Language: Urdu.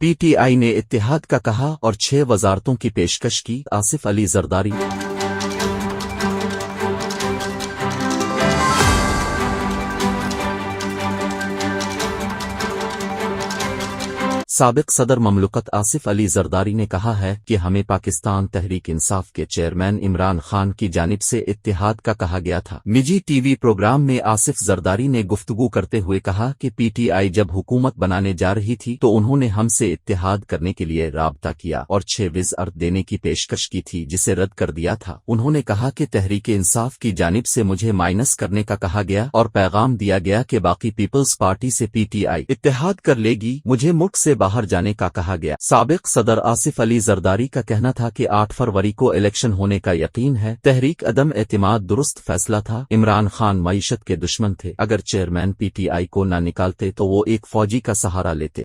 پی ٹی آئی نے اتحاد کا کہا اور 6 وزارتوں کی پیشکش کی آصف علی زرداری سابق صدر مملکت آصف علی زرداری نے کہا ہے کہ ہمیں پاکستان تحریک انصاف کے چیئرمین عمران خان کی جانب سے اتحاد کا کہا گیا تھا۔ نجی ٹی وی پروگرام میں آصف زرداری نے گفتگو کرتے ہوئے کہا کہ پی ٹی آئی جب حکومت بنانے جا رہی تھی تو انہوں نے ہم سے اتحاد کرنے کے لیے رابطہ کیا اور 6 وزارت دینے کی پیشکش کی تھی جسے رد کر دیا تھا۔ انہوں نے کہا کہ تحریک انصاف کی جانب سے مجھے مائنس کرنے کا کہا گیا اور پیغام دیا گیا کہ باقی پیپلز پارٹی سے پی ٹی آئی اتحاد کر لے گی، مجھے ملک سے باہر جانے کا کہا گیا۔ سابق صدر آصف علی زرداری کا کہنا تھا کہ 8 فروری کو الیکشن ہونے کا یقین ہے۔ تحریک عدم اعتماد درست فیصلہ تھا۔ عمران خان معیشت کے دشمن تھے، اگر چیئرمین پی ٹی آئی کو نہ نکالتے تو وہ ایک فوجی کا سہارا لیتے۔